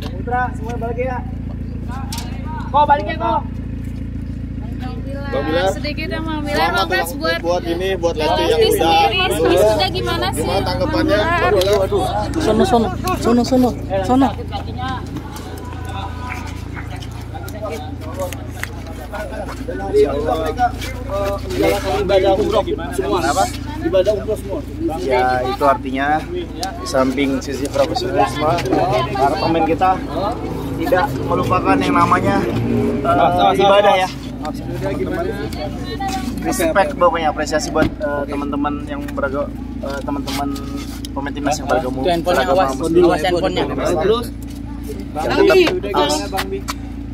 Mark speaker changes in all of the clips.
Speaker 1: Putra, semua balik ya. Kok balik ya kok?
Speaker 2: Alhamdulillah, sedikit yang mengambil progres
Speaker 3: buat ini, buat Lesti yang
Speaker 2: Lesti
Speaker 3: udah
Speaker 2: sendiri. Sudah gimana sih?
Speaker 3: gimana tanggapannya?
Speaker 1: Sono. Ibadah umroh semua. Apa? Ibadah umroh semua. Ya, itu artinya di samping sisi profesionalisme, para pemain kita tidak melupakan yang namanya ibadah ya. Respect pokoknya, apresiasi buat teman-teman yang teman-teman pemain timnas yang bergabung.
Speaker 4: Awas handphonenya.
Speaker 1: Terus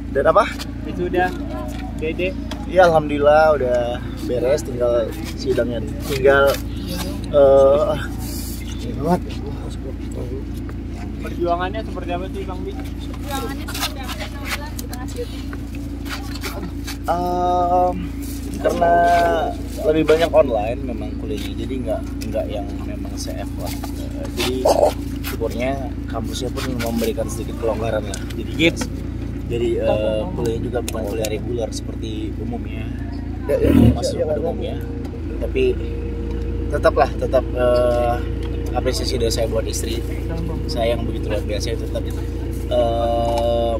Speaker 1: dan apa? Itu udah Dede. Iya, alhamdulillah udah beres, tinggal sidangnya. Tinggal perjuangannya seperti apa sih Bang Bi?
Speaker 2: Perjuangannya seperti apa sih Bang di tengah syuting?
Speaker 1: Karena lebih banyak online memang kuliahnya, jadi nggak yang memang CF lah. Jadi syukurnya kampusnya pun memberikan sedikit kelonggaran lah. Jadi kuliah juga bukan kuliah reguler seperti umumnya, masuk pada umumnya. Tapi tetap apresiasi dari saya buat istri saya yang begitu luar biasa, tetap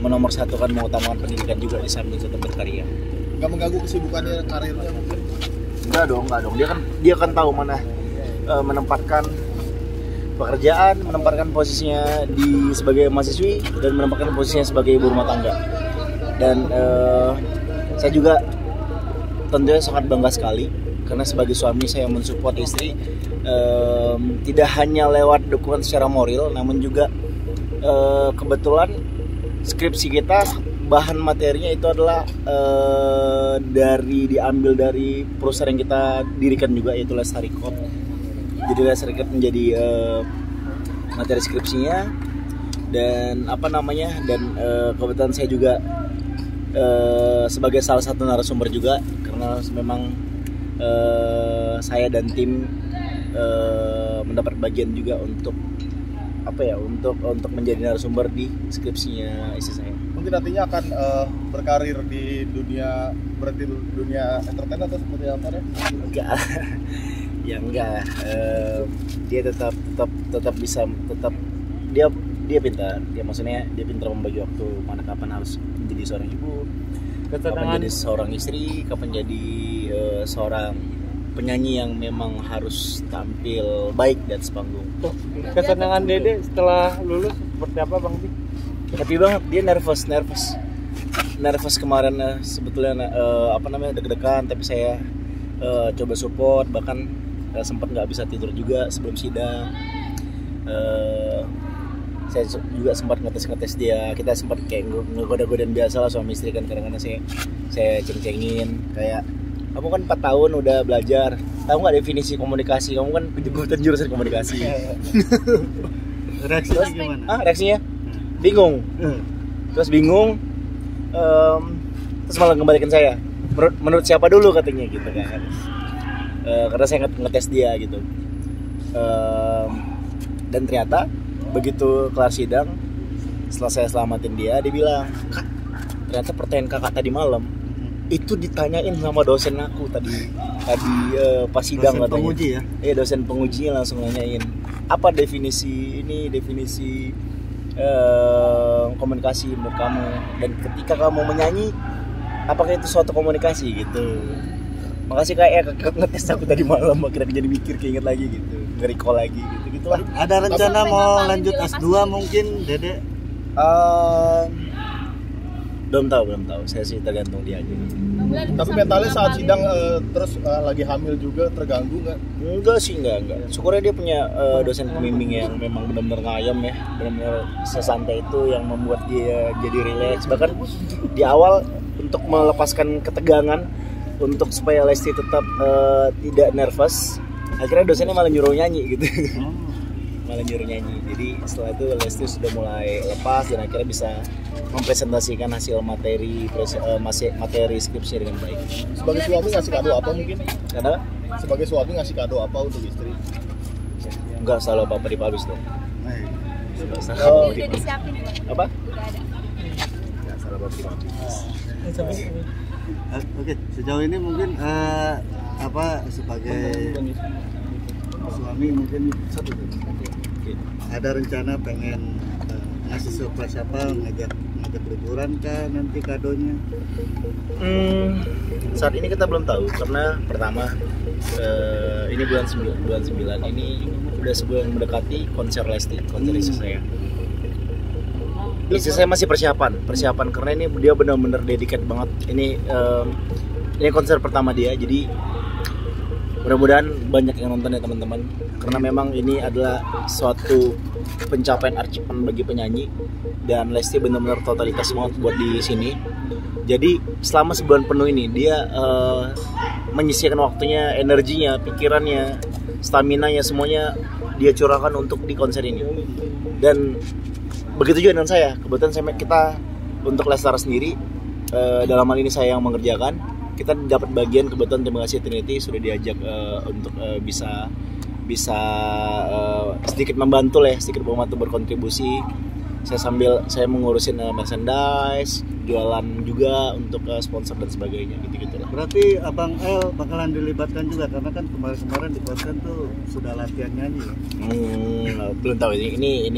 Speaker 1: menomorsatukan, mengutamakan pendidikan juga di samping tetap berkarya.
Speaker 3: Nggak mengganggu kesibukannya karirnya mungkin?
Speaker 1: Enggak dong. Dia kan tahu mana menempatkan pekerjaan, menempatkan posisinya sebagai mahasiswi, dan menempatkan posisinya sebagai ibu rumah tangga. Dan saya juga tentunya sangat bangga sekali karena sebagai suami saya mensupport istri, tidak hanya lewat dukungan secara moral, namun juga kebetulan skripsi kita bahan materinya itu adalah diambil dari perusahaan yang kita dirikan juga, yaitu Lestari Code. Jadi Lestari Code menjadi materi skripsinya, dan kebetulan saya juga sebagai salah satu narasumber juga, karena memang saya dan tim mendapat bagian juga untuk menjadi narasumber di skripsinya istri saya.
Speaker 3: Mungkin nantinya akan berkarir di dunia entertain atau seperti apa deh?
Speaker 1: Enggak. Dia tetap bisa, dia pintar. Dia pintar membagi waktu, mana kapan harus menjadi seorang ibu, kapan jadi seorang istri, kapan jadi seorang penyanyi yang memang harus tampil baik di atas panggung.
Speaker 4: Kesenangan Dede setelah lulus seperti apa Bang Bi?
Speaker 1: Happy banget, dia nervous kemarin, sebetulnya deg-degan, tapi saya coba support, bahkan sempat nggak bisa tidur juga sebelum sidang. Saya juga sempat ngetes dia, kita sempat kayak ngegoda-godain biasa lah, suami istri kan, kadang-kadang saya ceng-cengin kayak, kamu kan 4 tahun udah belajar, tahu nggak definisi komunikasi, kamu kan jurusan komunikasi.
Speaker 4: Reaksinya gimana?
Speaker 1: Reaksinya bingung, terus bingung, terus malah ngembalikan saya, menurut siapa dulu katanya gitu kan, karena saya ngetes dia gitu, dan ternyata begitu kelar sidang, setelah saya selamatin dia bilang, Kak, ternyata pertanyaan kakak tadi malam itu ditanyain sama dosen aku tadi pas sidang, katanya.
Speaker 4: Penguji ya?
Speaker 1: Iya, dosen pengujinya langsung nanyain apa definisi komunikasi menurut kamu, dan ketika kamu menyanyi apakah itu suatu komunikasi gitu. Makasih kayak ngetes aku tadi malam, akhirnya jadi mikir, keinget lagi gitu, nge-recall lagi gitu lah.
Speaker 4: Ada rencana mau lanjut S2 mungkin Dede?
Speaker 1: Belum tahu, saya sih tergantung dia aja.
Speaker 3: Tapi mentalnya saat sidang terus lagi hamil juga terganggu nggak?
Speaker 1: Enggak sih, enggak. Syukurnya dia punya dosen pembimbing yang memang benar-benar ngayam ya, benar-benar sesantai itu yang membuat dia jadi rileks. Bahkan di awal untuk melepaskan ketegangan, untuk supaya Lesti tetap tidak nervous, akhirnya dosennya malah nyuruh nyanyi gitu. Jadi setelah itu Lesti sudah mulai lepas dan akhirnya bisa mempresentasikan hasil materi skripsi dengan baik.
Speaker 3: Sebagai suami ngasih kado apa mungkin?
Speaker 1: Karena
Speaker 3: sebagai suami ngasih kado apa untuk istri?
Speaker 1: Enggak salah apa-apa dipublish dong. Enggak salah
Speaker 2: Udah
Speaker 1: apa-apa dipublish.
Speaker 2: disiapin Pak.
Speaker 1: Apa?
Speaker 2: Udah ada.
Speaker 1: Enggak salah apa-apa dipublish.
Speaker 5: Oke, sejauh ini mungkin sebagai suami mungkin ada rencana pengen ngasih surprise apa, ngajak liburan kah nanti kadonya?
Speaker 1: Saat ini kita belum tahu karena pertama ini bulan 9 ini udah sebulan mendekati konser istri saya. Istri saya masih persiapan karena ini dia benar-benar dedicated banget. Ini konser pertama dia, jadi mudah-mudahan banyak yang nonton ya teman-teman, karena memang ini adalah suatu pencapaian arcipan bagi penyanyi dan Lesti benar-benar totalitas banget buat di sini. Jadi selama sebulan penuh ini dia menyisihkan waktunya, energinya, pikirannya, staminanya, semuanya dia curahkan untuk di konser ini. Dan begitu juga dengan saya. Kebetulan kita untuk Lestar sendiri, dalam hal ini saya yang mengerjakan. Kita dapat bagian, kebetulan terima kasih Trinity sudah diajak untuk bisa sedikit membantu berkontribusi. Saya mengurusin merchandise, jualan juga untuk sponsor dan sebagainya gitu.
Speaker 5: Berarti Abang El bakalan dilibatkan juga karena kan kemarin di konser tuh sudah latihan nyanyi ya?
Speaker 1: Belum tahu ini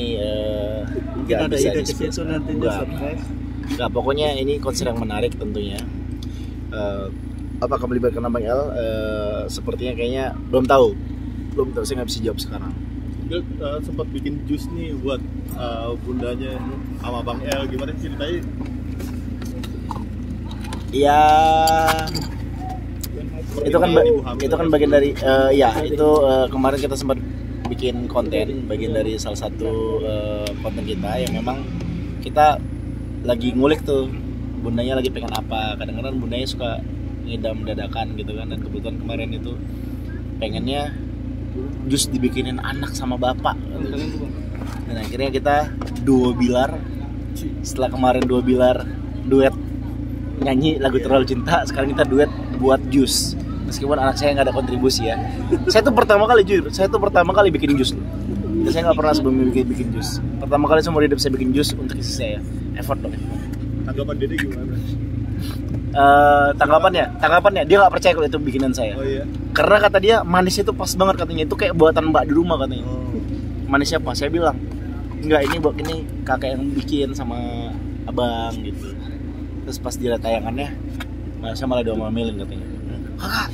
Speaker 5: mungkin ada ide ke situ nanti surprise.
Speaker 1: Nggak, pokoknya ini konser yang menarik tentunya. Apakah melibatkan Abang El? Sepertinya kayaknya belum tahu, saya nggak bisa jawab sekarang.
Speaker 3: Dia sempat bikin jus nih buat bundanya sama Bang El, gimana ceritanya?
Speaker 1: Ya itu kan bagian dari kemarin kita sempat bikin konten bagian dari salah satu konten kita yang memang kita lagi ngulik tuh bundanya lagi pengen apa. Kadang-kadang bundanya suka ngidam dadakan gitu kan, dan kebetulan kemarin itu pengennya jus dibikinin anak sama bapak gitu. Dan akhirnya kita duo bilar. Setelah kemarin duo bilar duet nyanyi lagu Terlalu Cinta, sekarang kita duet buat jus. Meskipun anak saya nggak ada kontribusi ya. Saya tuh pertama kali bikin jus loh. Saya nggak pernah sebelumnya bikin jus. Pertama kali seumur hidup saya bikin jus untuk istri saya. Effort dong.
Speaker 3: Tanggapan Dede gimana?
Speaker 1: Tanggapannya dia nggak percaya kalau itu bikinan saya.
Speaker 3: Oh iya.
Speaker 1: Karena kata dia manisnya itu pas banget katanya, itu kayak buatan mbak di rumah katanya. Manisnya pas. Saya bilang enggak, ini kakak yang bikin sama abang gitu. Terus pas dilihat tayangannya, saya malah diomelin katanya. Kakak,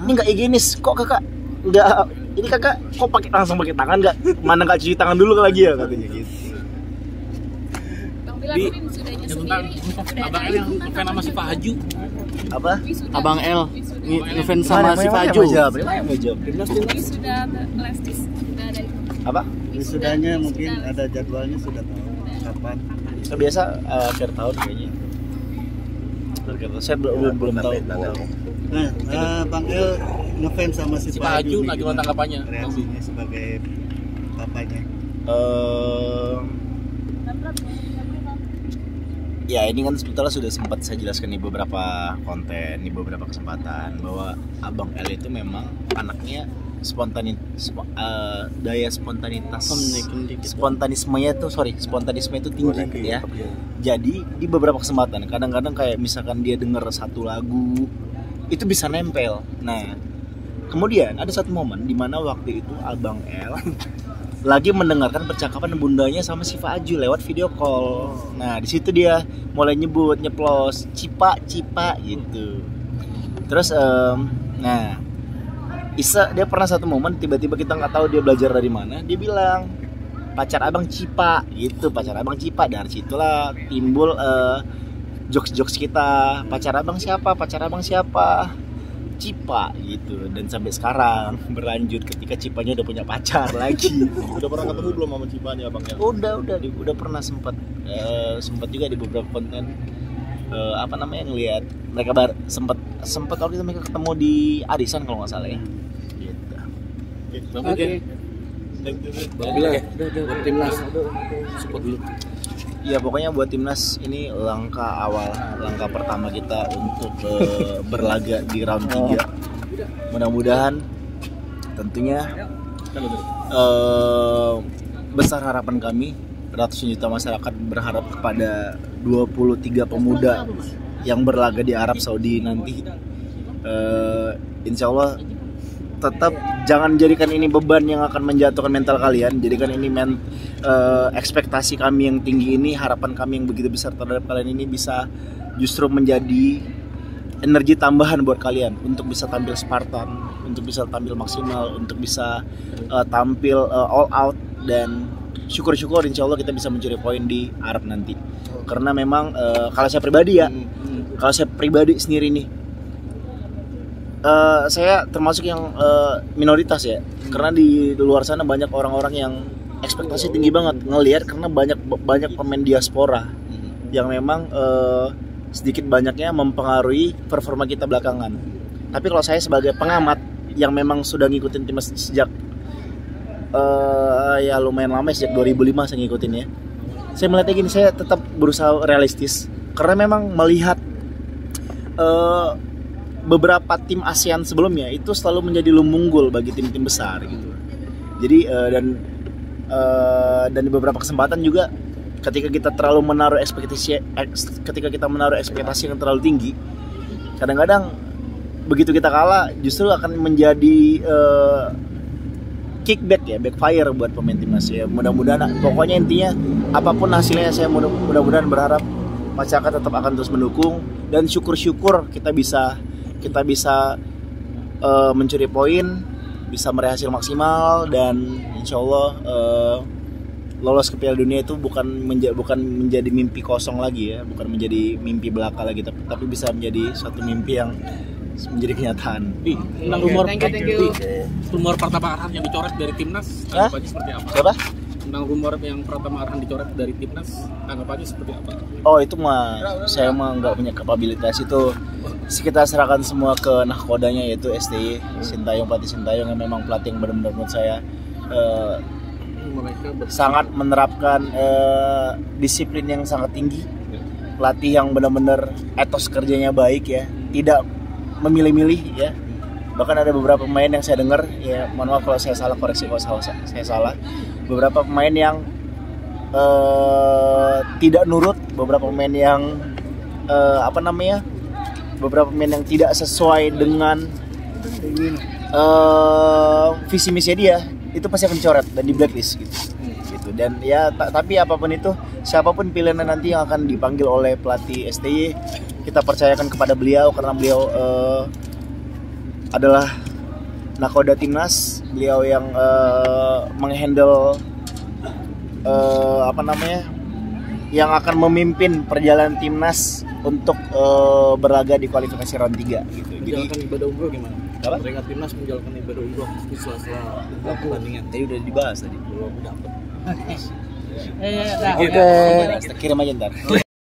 Speaker 1: ini nggak higienis kok kakak. Nggak, ini kakak kok langsung pakai tangan nggak? Mana nggak cuci tangan dulu lagi ya katanya gitu.
Speaker 2: Bang Bilar mungkin wisudanya sendiri.
Speaker 6: Abang El yang ngefans sama si Pak Haju.
Speaker 1: Apa?
Speaker 5: Abang El ngefans sama si
Speaker 1: Mana
Speaker 5: Faju.
Speaker 2: Wisuda Lestis udah ada itu.
Speaker 1: Apa?
Speaker 5: Wisudanya mungkin ada jadwalnya, sudah tahu kapan.
Speaker 1: Biasa akhir tahun kayaknya. Saya belum tahu.
Speaker 5: Nah, Bang El ngefans sama si
Speaker 6: Pak Haju, nah gimana tanggapannya?
Speaker 5: Reaksinya sebagai bapaknya.
Speaker 1: Ya ini kan sebetulnya sudah sempat saya jelaskan di beberapa konten, di beberapa kesempatan, bahwa Abang L itu memang anaknya spontanisme itu tinggi ya. Jadi di beberapa kesempatan kadang-kadang kayak misalkan dia dengar satu lagu itu bisa nempel. Nah kemudian ada satu momen di mana waktu itu Abang L lagi mendengarkan percakapan bundanya sama si Faju lewat video call. Nah di situ dia mulai nyeplos cipa gitu. Terus dia pernah satu momen tiba-tiba kita nggak tahu dia belajar dari mana, dia bilang pacar abang cipa gitu, pacar abang cipa. Dari situlah timbul jokes kita, pacar abang siapa Cipa gitu, dan sampai sekarang berlanjut ketika Cipanya udah punya pacar lagi.
Speaker 3: Udah pernah ketemu belum sama Cipanya abangnya?
Speaker 1: Udah pernah sempat juga di beberapa konten ngelihat mereka sempat waktu itu mereka ketemu di Arisan kalau nggak salah ya. Gitu.
Speaker 6: Oke.
Speaker 5: Buat timnas
Speaker 6: Support dulu.
Speaker 1: Ya pokoknya buat timnas ini langkah pertama kita untuk berlaga di round 3. Mudah-mudahan tentunya Besar harapan kami, ratusan juta masyarakat berharap kepada 23 pemuda yang berlaga di Arab Saudi nanti. Insya Allah tetap jangan jadikan ini beban yang akan menjatuhkan mental kalian. Jadikan ini ekspektasi kami yang tinggi ini, harapan kami yang begitu besar terhadap kalian ini bisa justru menjadi energi tambahan buat kalian untuk bisa tampil Spartan, untuk bisa tampil maksimal, untuk bisa tampil all out, dan syukur-syukur insya Allah kita bisa mencuri poin di Arab nanti. Karena memang kalau saya pribadi ya, kalau saya pribadi sendiri nih, saya termasuk yang minoritas ya, karena di luar sana banyak orang-orang yang ekspektasi tinggi banget ngelihat, karena banyak pemain diaspora yang memang sedikit banyaknya mempengaruhi performa kita belakangan. Tapi kalau saya sebagai pengamat yang memang sudah ngikutin timnas sejak ya lumayan lama, sejak 2005 saya ngikutin ya, saya melihatnya gini, saya tetap berusaha realistis karena memang melihat beberapa tim ASEAN sebelumnya itu selalu menjadi lumunggul bagi tim-tim besar gitu. Jadi dan di beberapa kesempatan juga ketika kita menaruh ekspektasi yang terlalu tinggi, kadang-kadang begitu kita kalah justru akan menjadi kickback ya, backfire buat pemain timnas ya. Mudah-mudahan, pokoknya intinya apapun hasilnya, saya mudah-mudahan berharap masyarakat tetap akan terus mendukung, dan syukur-syukur kita bisa mencuri poin, bisa meraih hasil maksimal, dan insya Allah lolos ke Piala Dunia itu bukan menjadi mimpi kosong lagi ya, bukan menjadi mimpi belaka lagi, tapi bisa menjadi suatu mimpi yang menjadi kenyataan.
Speaker 6: Tentang rumor Pratama Arhan yang dicoret dari timnas, tanggapannya seperti apa?
Speaker 1: Siapa?
Speaker 6: Tentang rumor yang Pratama Arhan dicoret dari timnas, tanggapannya seperti apa?
Speaker 1: Oh, itu mah saya mah nggak punya kapabilitas itu. Kita serahkan semua ke nahkodanya, yaitu STY Sintayong, pelatih Sintayong yang memang pelatih yang benar-benar menurut saya sangat menerapkan disiplin yang sangat tinggi, pelatih yang benar-benar etos kerjanya baik ya, tidak memilih-milih ya. Bahkan ada beberapa pemain yang saya dengar ya, mohon maaf kalau saya salah, koreksi kalau saya salah, beberapa pemain yang tidak nurut, beberapa pemain yang beberapa pemain yang tidak sesuai dengan visi misi dia, itu pasti akan dicoret dan di blacklist gitu. Dan ya tapi apapun itu, siapapun pilihan nanti yang akan dipanggil oleh pelatih STY, kita percayakan kepada beliau karena beliau adalah nakoda timnas, beliau yang menghandle yang akan memimpin perjalanan timnas untuk berlaga di kualifikasi round 3 gitu.
Speaker 6: Menjalankan ibadah umroh gimana?
Speaker 1: Apa?
Speaker 6: Mereka timnas menjalankan ibadah umroh di sela-sela pertandingan.
Speaker 1: Tadi udah dibahas tadi.
Speaker 6: Belum dapat.
Speaker 1: Oke, kirim aja ntar.